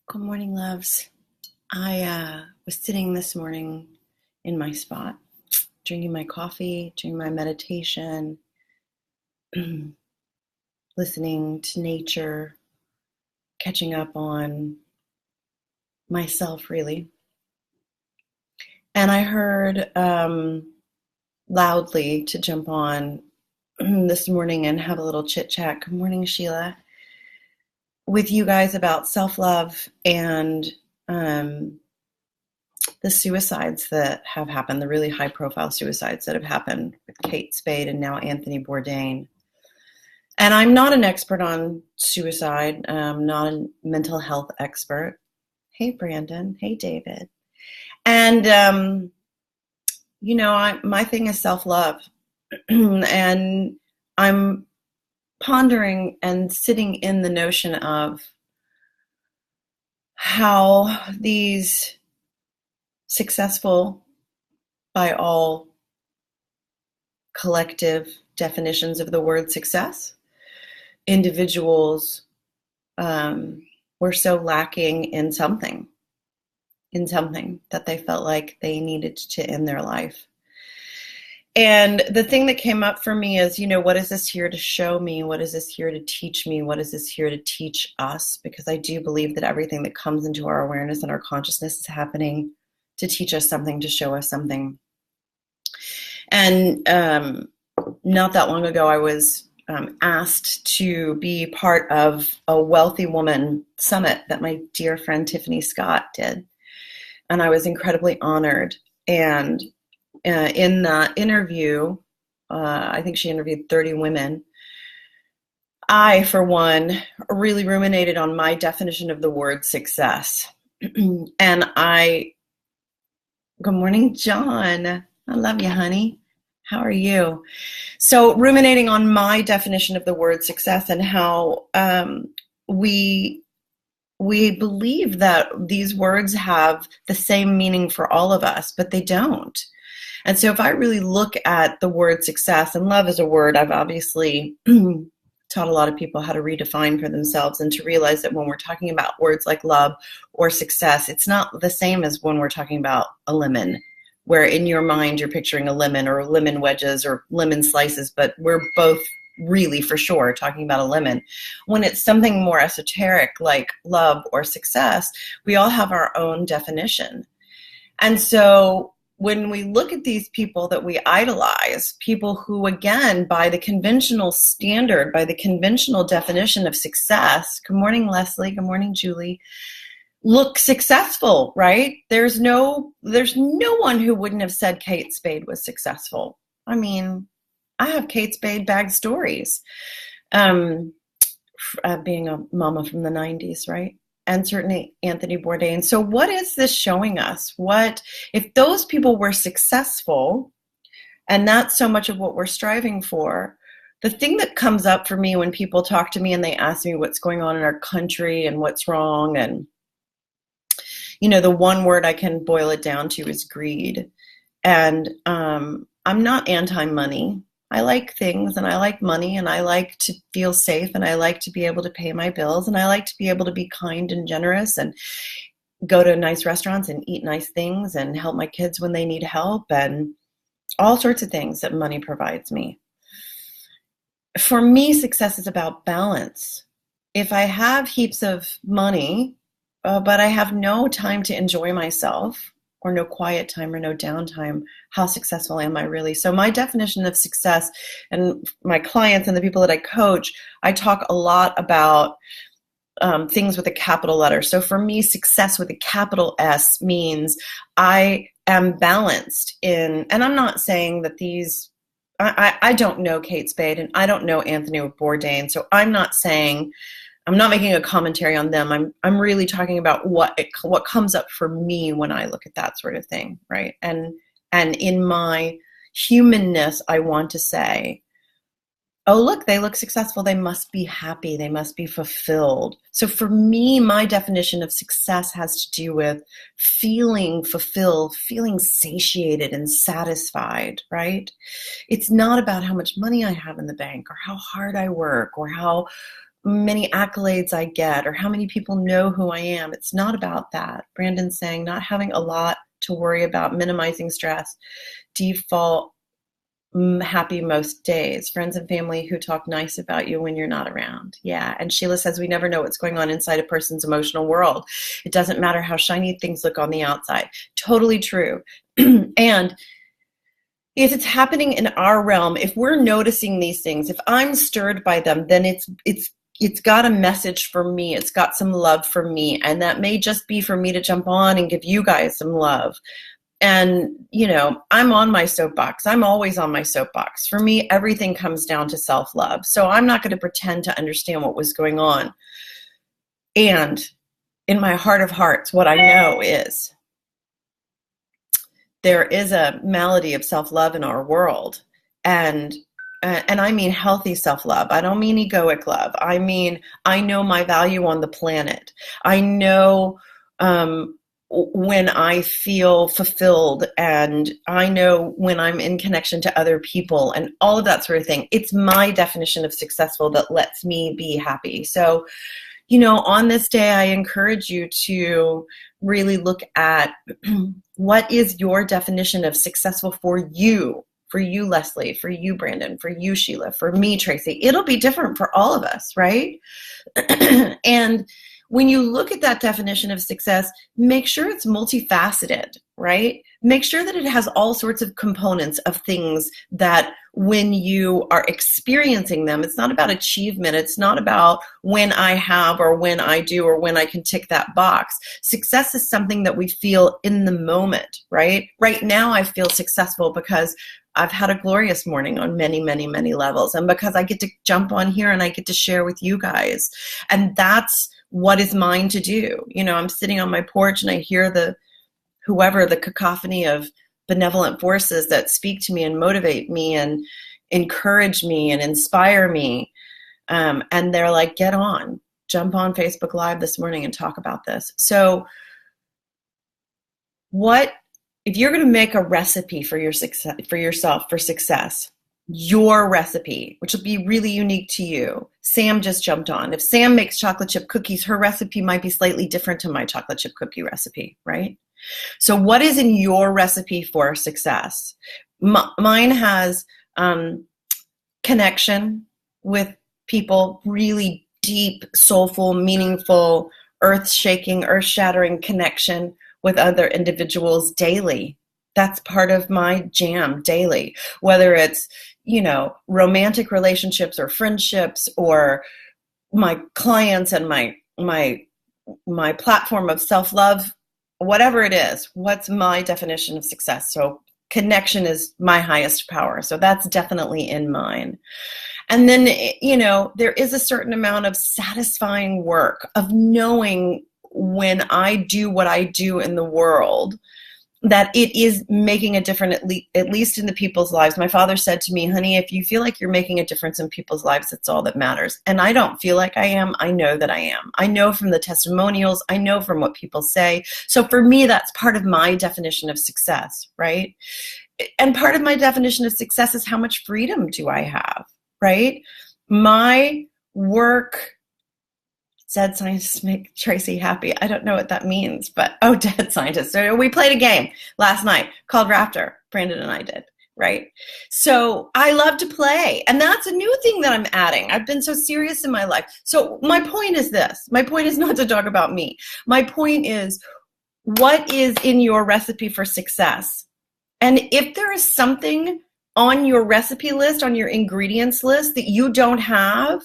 Good morning, loves. I was sitting this morning in my spot, drinking my coffee, doing my meditation, listening to nature, catching up on myself, really. And I heard loudly to jump on this morning and have a little chit chat. Good morning, Sheila. With you guys about self-love and the suicides that have happened, the really high-profile suicides that have happened with Kate Spade and now Anthony Bourdain. And I'm not an expert on suicide. I'm not a mental health expert. Hey, Brandon. Hey, David. And, my thing is self-love. And I'm pondering and sitting in the notion of how these successful, by all collective definitions of the word success, individuals were so lacking in something that they felt like they needed to end their life. And the thing that came up for me is, what is this here to show me? What is this here to teach me? What is this here to teach us? Because I do believe that everything that comes into our awareness and our consciousness is happening to teach us something, to show us something. And not that long ago, I was asked to be part of a Wealthy Woman Summit that my dear friend Tiffany Scott did. And I was incredibly honored. And in that interview, I think she interviewed 30 women. I, for one, really ruminated on my definition of the word success. And good morning, John. I love you, honey. How are you? So ruminating on my definition of the word success and how we believe that these words have the same meaning for all of us, but they don't. And so if I really look at the word success, and love is a word I've obviously taught a lot of people how to redefine for themselves and to realize that when we're talking about words like love or success, it's not the same as when we're talking about a lemon, where in your mind you're picturing a lemon or lemon wedges or lemon slices, but we're both really for sure talking about a lemon. When it's something more esoteric like love or success, we all have our own definition. And so when we look at these people that we idolize, people who, again, by the conventional standard, by the conventional definition of success, good morning, Leslie, good morning, Julie, look successful, right? There's no one who wouldn't have said Kate Spade was successful. I mean, I have Kate Spade bag stories, being a mama from the 90s, right? And certainly Anthony Bourdain. So what is this showing us? What if those people were successful, and that's so much of what we're striving for? The thing that comes up for me when people talk to me and they ask me what's going on in our country and what's wrong, and the one word I can boil it down to is greed. And I'm not anti-money. I like things and I like money and I like to feel safe and I like to be able to pay my bills and I like to be able to be kind and generous and go to nice restaurants and eat nice things and help my kids when they need help and all sorts of things that money provides me. For me, success is about balance. If I have heaps of money, but I have no time to enjoy myself, or no quiet time or no downtime, how successful am I really? So my definition of success, and my clients and the people that I coach, I talk a lot about things with a capital letter. So for me, success with a capital S means I am balanced in, and I'm not saying that I don't know Kate Spade and I don't know Anthony Bourdain, so I'm not making a commentary on them. I'm really talking about what comes up for me when I look at that sort of thing, right? And in my humanness, I want to say, oh, look, they look successful. They must be happy. They must be fulfilled. So for me, my definition of success has to do with feeling fulfilled, feeling satiated and satisfied, right? It's not about how much money I have in the bank or how hard I work or how many accolades I get or how many people know who I am. It's not about that. Brandon's saying not having a lot to worry about, minimizing stress, default happy most days, friends and family who talk nice about you when you're not around. Yeah. And Sheila says we never know what's going on inside a person's emotional world. It doesn't matter how shiny things look on the outside. Totally true. And if it's happening in our realm, if we're noticing these things, if I'm stirred by them, then it's got a message for me. It's got some love for me. And that may just be for me to jump on and give you guys some love. And, I'm on my soapbox. I'm always on my soapbox. For me, everything comes down to self-love. So I'm not going to pretend to understand what was going on. And in my heart of hearts, what I know is there is a malady of self-love in our world. And I mean healthy self-love. I don't mean egoic love. I mean, I know my value on the planet. I know when I feel fulfilled, and I know when I'm in connection to other people and all of that sort of thing. It's my definition of successful that lets me be happy. So, on this day, I encourage you to really look at what is your definition of successful for you, Leslie, for you, Brandon, for you, Sheila, for me, Tracy. It'll be different for all of us, right? And when you look at that definition of success, make sure it's multifaceted, right? Make sure that it has all sorts of components of things that when you are experiencing them, it's not about achievement. It's not about when I have or when I do or when I can tick that box. Success is something that we feel in the moment, right? Right now I feel successful because I've had a glorious morning on many, many, many levels. And because I get to jump on here and I get to share with you guys. And that's what is mine to do. I'm sitting on my porch and I hear the cacophony of benevolent forces that speak to me and motivate me and encourage me and inspire me. And they're like, get on, jump on Facebook Live this morning and talk about this. So if you're going to make a recipe for your success, for yourself, for success, your recipe, which will be really unique to you. Sam just jumped on. If Sam makes chocolate chip cookies, her recipe might be slightly different to my chocolate chip cookie recipe, right? So what is in your recipe for success? Mine has connection with people, really deep, soulful, meaningful, earth-shaking, earth-shattering connection with other individuals daily. That's part of my jam daily, whether it's, romantic relationships or friendships or my clients and my platform of self-love, whatever it is. What's my definition of success? So connection is my highest power. So that's definitely in mine. And then, there is a certain amount of satisfying work of knowing when I do what I do in the world, that it is making a difference, at least in the people's lives. My father said to me, honey, if you feel like you're making a difference in people's lives, that's all that matters. And I don't feel like I am. I know that I am. I know from the testimonials. I know from what people say. So for me, that's part of my definition of success, right? And part of my definition of success is how much freedom do I have, right? My work... Dead scientists make Tracy happy. I don't know what that means, but dead scientists. So we played a game last night called Raptor. Brandon and I did, right? So I love to play. And that's a new thing that I'm adding. I've been so serious in my life. So my point is this. My point is not to talk about me. My point is, what is in your recipe for success? And if there is something on your recipe list, on your ingredients list that you don't have,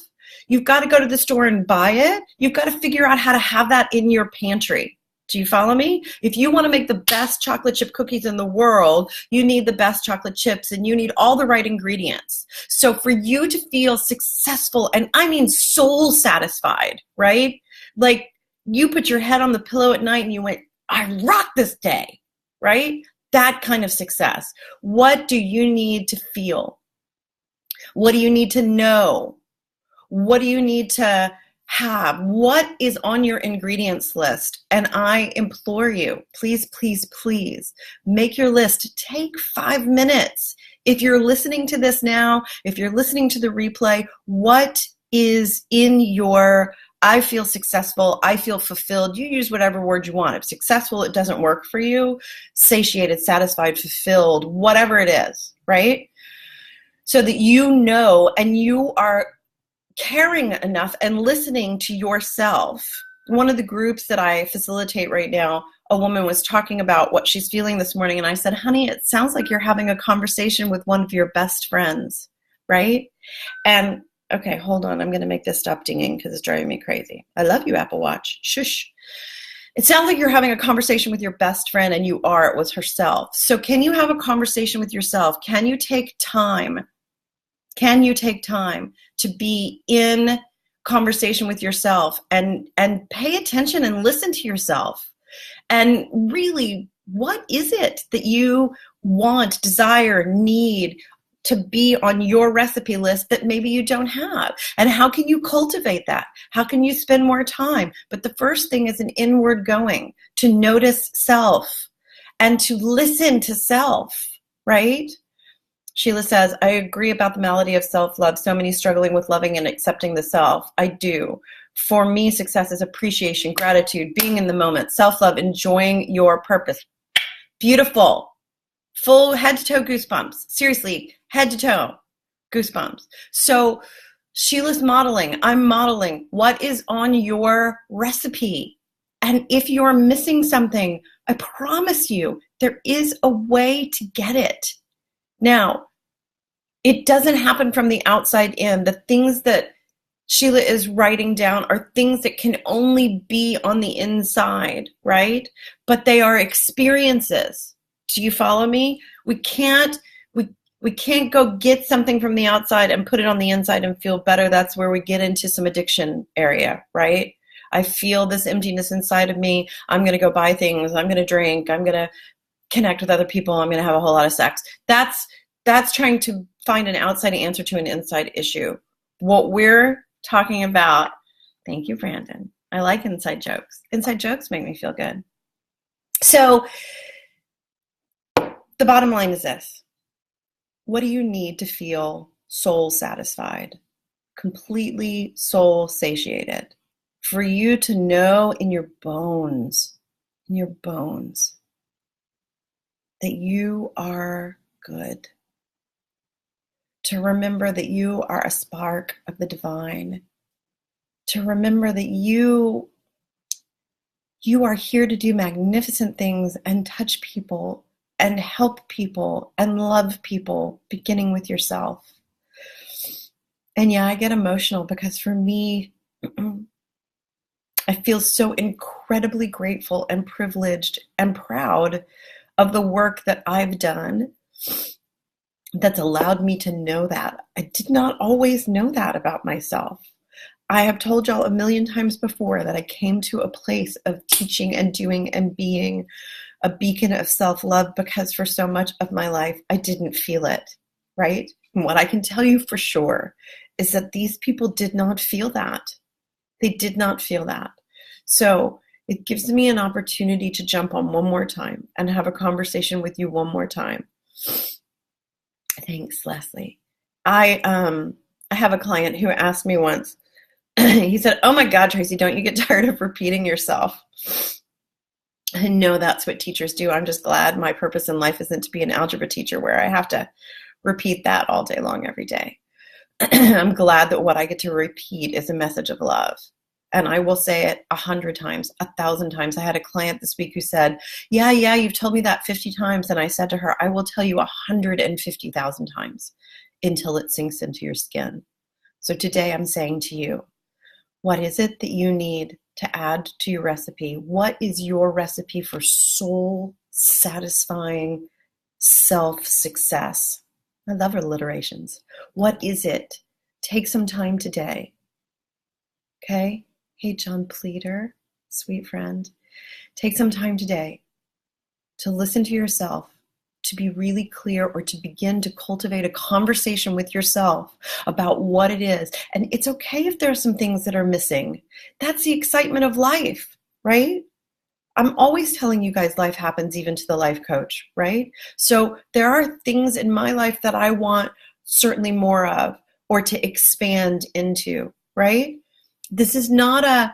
you've got to go to the store and buy it. You've got to figure out how to have that in your pantry. Do you follow me? If you want to make the best chocolate chip cookies in the world, you need the best chocolate chips and you need all the right ingredients. So for you to feel successful, and I mean soul satisfied, right? Like you put your head on the pillow at night and you went, I rock this day, right? That kind of success. What do you need to feel? What do you need to know? What do you need to have? What is on your ingredients list? And I implore you, please, please, please make your list. Take 5 minutes. If you're listening to this now, if you're listening to the replay, what is in your I feel successful, I feel fulfilled. You use whatever word you want. If successful, it doesn't work for you, satiated, satisfied, fulfilled, whatever it is, right? So that you know and you are caring enough and listening to yourself. One of the groups that I facilitate right now, a woman was talking about what she's feeling this morning, and I said, honey, it sounds like you're having a conversation with one of your best friends, right? And okay, hold on. I'm going to make this stop dinging because it's driving me crazy. I love you, Apple Watch. Shush. It sounds like you're having a conversation with your best friend, and you are. It was herself. So can you have a conversation with yourself? Can you take time? Can you take time to be in conversation with yourself and pay attention and listen to yourself? And really, what is it that you want, desire, need to be on your recipe list that maybe you don't have? And how can you cultivate that? How can you spend more time? But the first thing is an inward going, to notice self and to listen to self, right? Sheila says, I agree about the malady of self-love. So many struggling with loving and accepting the self. I do. For me, success is appreciation, gratitude, being in the moment, self-love, enjoying your purpose. Beautiful. Full head to toe goosebumps. Seriously, head to toe goosebumps. So Sheila's modeling. I'm modeling. What is on your recipe? And if you're missing something, I promise you, there is a way to get it. Now, it doesn't happen from the outside in. The things that Sheila is writing down are things that can only be on the inside, right? But they are experiences. Do you follow me? We can't go get something from the outside and put it on the inside and feel better. That's where we get into some addiction area, right? I feel this emptiness inside of me. I'm going to go buy things. I'm going to drink. I'm going to connect with other people. I'm going to have a whole lot of sex. That's trying to find an outside answer to an inside issue. What we're talking about, thank you, Brandon. I like inside jokes. Inside jokes make me feel good. So the bottom line is this. What do you need to feel soul satisfied, completely soul satiated? For you to know in your bones, that you are good. To remember that you are a spark of the divine. To remember that you are here to do magnificent things and touch people and help people and love people, beginning with yourself. And yeah, I get emotional because for me, I feel so incredibly grateful and privileged and proud of the work that I've done that's allowed me to know that. I did not always know that about myself. I have told y'all a million times before that I came to a place of teaching and doing and being a beacon of self-love because for so much of my life, I didn't feel it, right? And what I can tell you for sure is that these people did not feel that. They did not feel that. So it gives me an opportunity to jump on one more time and have a conversation with you one more time. Thanks, Leslie. I have a client who asked me once, he said, oh my God, Tracy, don't you get tired of repeating yourself? I know that's what teachers do. I'm just glad my purpose in life isn't to be an algebra teacher where I have to repeat that all day long every day. I'm glad that what I get to repeat is a message of love. And I will say it 100 times, 1,000 times. I had a client this week who said, yeah, you've told me that 50 times. And I said to her, I will tell you 150,000 times until it sinks into your skin. So today I'm saying to you, what is it that you need to add to your recipe? What is your recipe for soul satisfying self-success? I love alliterations. What is it? Take some time today. Okay? Hey, John Pleater, sweet friend. Take some time today to listen to yourself, to be really clear, or to begin to cultivate a conversation with yourself about what it is. And it's okay if there are some things that are missing. That's the excitement of life, right? I'm always telling you guys life happens even to the life coach, right? So there are things in my life that I want certainly more of or to expand into. right? This is not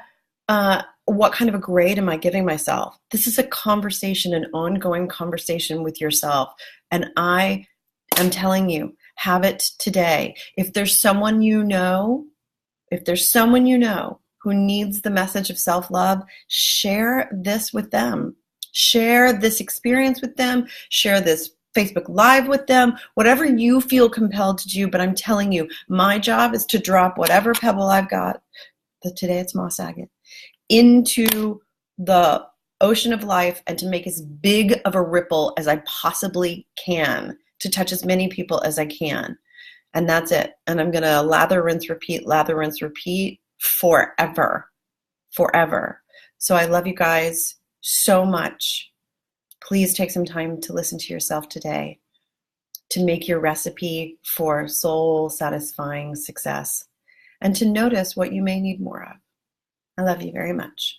what kind of a grade am I giving myself? This is a conversation, an ongoing conversation with yourself. And I am telling you, have it today. If there's someone you know who needs the message of self-love, share this with them. Share this experience with them. Share this Facebook Live with them, whatever you feel compelled to do. But I'm telling you, my job is to drop whatever pebble I've got, but today it's moss agate, into the ocean of life and to make as big of a ripple as I possibly can, to touch as many people as I can. And that's it. And I'm going to lather, rinse, repeat forever. So I love you guys so much. Please take some time to listen to yourself today, to make your recipe for soul satisfying success, and to notice what you may need more of. I love you very much.